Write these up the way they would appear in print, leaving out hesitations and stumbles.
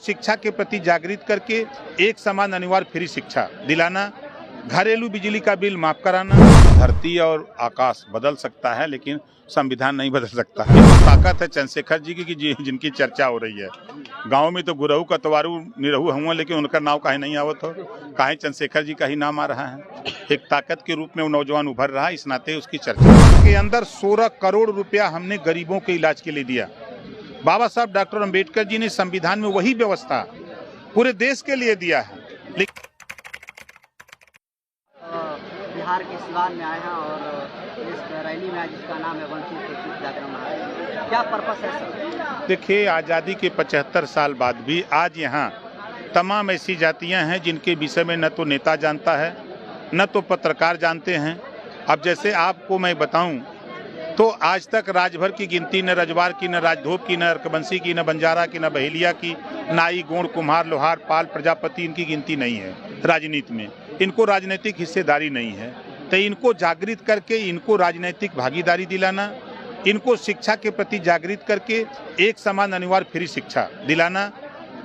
शिक्षा के प्रति जागृत करके एक समान अनिवार्य फ्री शिक्षा दिलाना, घरेलू बिजली का बिल माफ कराना। धरती और आकाश बदल सकता है लेकिन संविधान नहीं बदल सकता। ये तो ताकत है चंद्रशेखर जी की जिनकी चर्चा हो रही है। गांव में तो गुरहु कतवारू निरहु हुआ, लेकिन उनका नाम काहे नहीं आवत हो, काहे चंद्रशेखर जी का ही नाम आ रहा है। एक ताकत के रूप में वो नौजवान उभर रहा है, इस नाते उसकी चर्चा के अंदर 16 करोड़ रुपया हमने गरीबों के इलाज के लिए दिया। बाबा साहब डॉक्टर अम्बेडकर जी ने संविधान में वही व्यवस्था पूरे देश के लिए दिया है। बिहार के सिवान में आए हैं और इस रैली में जिसका नाम है वंचित जागरण, क्या पर्पस है सर? देखिए, आज़ादी के 75 साल बाद भी आज यहाँ तमाम ऐसी जातियाँ हैं जिनके विषय में न तो नेता जानता है न तो पत्रकार जानते हैं। अब जैसे आपको मैं बताऊं तो आज तक राजभर की गिनती न रजवार की, न राजधोप की, न अर्कबंसी की, न बंजारा की, न बहेलिया की, नाई, गोंड, कुम्हार, लोहार, पाल, प्रजापति, इनकी गिनती नहीं है राजनीति में। इनको राजनीतिक हिस्सेदारी नहीं है। तो इनको जागृत करके इनको राजनीतिक भागीदारी दिलाना, इनको शिक्षा के प्रति जागृत करके एक समान अनिवार्य फ्री शिक्षा दिलाना,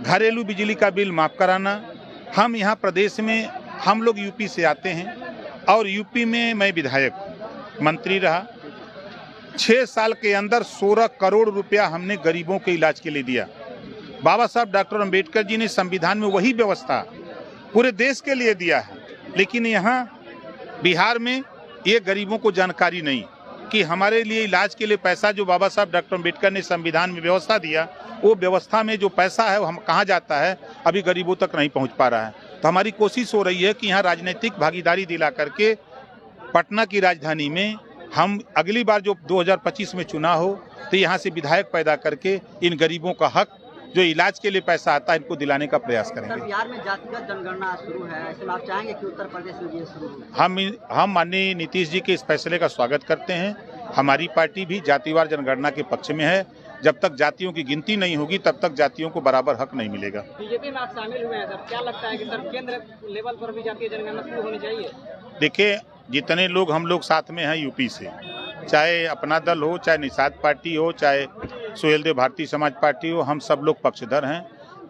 घरेलू बिजली का बिल माफ कराना। हम यहाँ प्रदेश में हम लोग यूपी से आते हैं और यूपी में मैं विधायक मंत्री रहा। 6 साल के अंदर 16 करोड़ रुपया हमने गरीबों के इलाज के लिए दिया। बाबा साहब डॉक्टर अम्बेडकर जी ने संविधान में वही व्यवस्था पूरे देश के लिए दिया है, लेकिन यहाँ बिहार में ये गरीबों को जानकारी नहीं कि हमारे लिए इलाज के लिए पैसा जो बाबा साहब डॉक्टर अम्बेडकर ने संविधान में व्यवस्था दिया, वो व्यवस्था में जो पैसा है वो हम कहाँ जाता है, अभी गरीबों तक नहीं पहुँच पा रहा है। तो हमारी कोशिश हो रही है कि यहाँ राजनीतिक भागीदारी दिला करके पटना की राजधानी में हम अगली बार जो 2025 में चुनाव हो तो यहाँ से विधायक पैदा करके इन गरीबों का हक जो इलाज के लिए पैसा आता है इनको दिलाने का प्रयास करेंगे। सर, बिहार में जातिगत जनगणना शुरू है, ऐसे में आप चाहेंगे कि उत्तर प्रदेश में ये शुरू हो? हम माननीय नीतीश जी के इस फैसले का स्वागत करते हैं। हमारी पार्टी भी जातिवार जनगणना के पक्ष में है। जब तक जातियों की गिनती नहीं होगी तब तक जातियों को बराबर हक नहीं मिलेगा। बीजेपी में आप शामिल हुए हैं सर, क्या लगता है कि सर केंद्र लेवल पर भी जातीय जनगणना शुरू होनी चाहिए? देखिए, जितने लोग हम लोग साथ में हैं यूपी से, चाहे अपना दल हो, चाहे निषाद पार्टी हो, चाहे सुहेलदेव भारतीय समाज पार्टी हो, हम सब लोग पक्षधर हैं।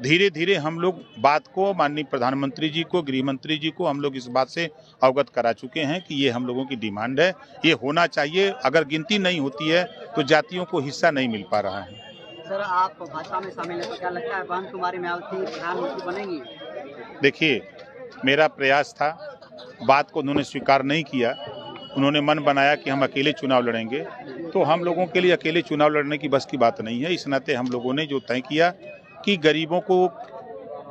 धीरे धीरे हम लोग बात को माननीय प्रधानमंत्री जी को, गृह मंत्री जी को हम लोग इस बात से अवगत करा चुके हैं कि ये हम लोगों की डिमांड है, ये होना चाहिए। अगर गिनती नहीं होती है तो जातियों को हिस्सा नहीं मिल पा रहा है। सर, आप भाजपा में शामिल हैं तो क्या लगता है बहन कुमारी मायावती प्रधानमंत्री बनेंगी? देखिए, मेरा प्रयास था, बात को उन्होंने स्वीकार नहीं किया। उन्होंने मन बनाया कि हम अकेले चुनाव लड़ेंगे, तो हम लोगों के लिए अकेले चुनाव लड़ने की बस की बात नहीं है। इस नाते हम लोगों ने जो तय किया कि गरीबों को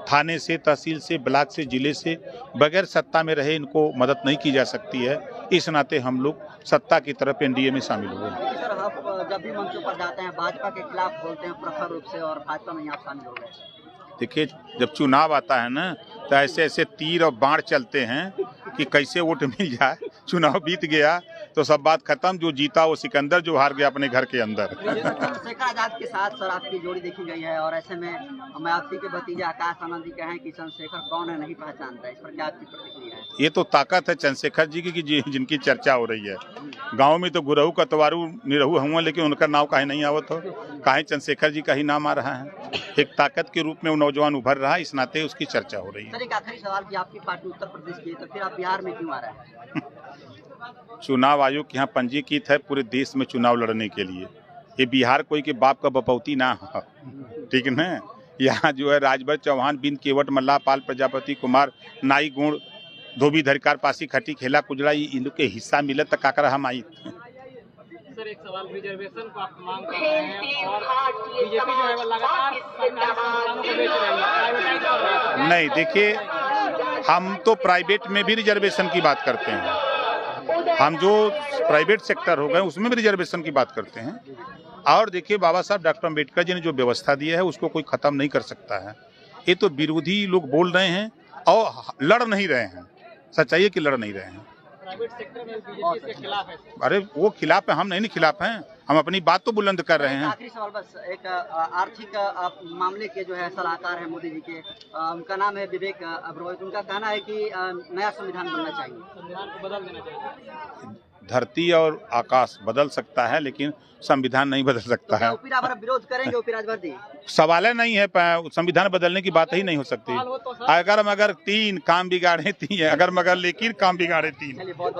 थाने से, तहसील से, ब्लॉक से, जिले से बगैर सत्ता में रहे इनको मदद नहीं की जा सकती है। इस नाते हम लोग सत्ता की तरफ एनडीए में शामिल हुए। सर, आप जब भी मंचों पर जाते हैं भाजपा के खिलाफ बोलते हैं प्रखर रूप से, और भाजपा में आप शामिल हो गए। देखिए, जब चुनाव आता है ना तो ऐसे ऐसे तीर और बाण चलते हैं कि कैसे वोट मिल जाए। चुनाव बीत गया तो सब बात खत्म, जो जीता वो सिकंदर, जो हार गया अपने घर के अंदर। चंद्रशेखर आजाद के साथ सर आपकी जोड़ी देखी गई है, और ऐसे में मायावती के भतीजे आकाश आनंद जी कहें कि चंद्रशेखर कौन है नहीं पहचानता है, इस पर क्या आपकी प्रतिक्रिया है? ये तो ताकत है चंद्रशेखर जी की जिनकी चर्चा हो रही है। गांव में तो गुरहु कतवारू निरहु हुआ, लेकिन उनका नाम काहे नहीं आवत हो, काहे चंद्रशेखर जी का ही नाम आ रहा है। एक ताकत के रूप में वो नौजवान उभर रहा है, इस नाते उसकी चर्चा हो रही है। सर, एक आखिरी सवाल कि आपकी पार्टी उत्तर प्रदेश की है तो फिर आप बिहार में क्यों आ रहे हैं? चुनाव आयोग यहाँ पंजीकृत है पूरे देश में चुनाव लड़ने के लिए। ये बिहार कोई के बाप का बपौती ना है, ठीक है ना। यहाँ जो है राजभर, चौहान, बिंद, केवट, मल्लाह, पाल, प्रजापति, कुमार, नाई, गुण, धोबी, धरिकार, पासी, खटी, खेला, कुजरा, ये इन लोग के हिस्सा मिले तक काकर हम आई। सर, एक सवाल, रिजर्वेशन को आप मांग कर रहे हैं और बीजेपी जो है वो लगातार सरकारी संस्थानों को बेच रही है, प्राइवेटाइज कर रही है। नहीं, देखिए, हम तो प्राइवेट में भी रिजर्वेशन की बात करते हैं। हम जो प्राइवेट सेक्टर हो गए उसमें भी रिजर्वेशन की बात करते हैं। और देखिए, बाबा साहब डॉक्टर अम्बेडकर जी ने जो व्यवस्था दी है उसको कोई खत्म नहीं कर सकता है। ये तो विरोधी लोग बोल रहे हैं और लड़ नहीं रहे हैं। सच्चाई है कि लड़ नहीं रहे हैं। प्राइवेट सेक्टर में बीजेपी इसके खिलाफ है। अरे वो खिलाफ है, हम नहीं खिलाफ हैं। हम अपनी बात तो बुलंद कर रहे हैं। आखिरी सवाल बस, एक आर्थिक मामले के जो है सलाहकार है मोदी जी के, उनका नाम है विवेक ओबरॉय। उनका कहना है कि नया संविधान बनना चाहिए, संविधान को बदल देना चाहिए। धरती और आकाश बदल सकता है लेकिन संविधान नहीं बदल सकता है। ओपी रावत विरोध करेंगे ओपी राजवर्दी? सवाल नहीं है, संविधान बदलने की बात ही नहीं हो सकती। अगर तीन काम बिगाड़े तीन, अगर मगर लेकिन काम बिगाड़े तीन। चलिए बहुत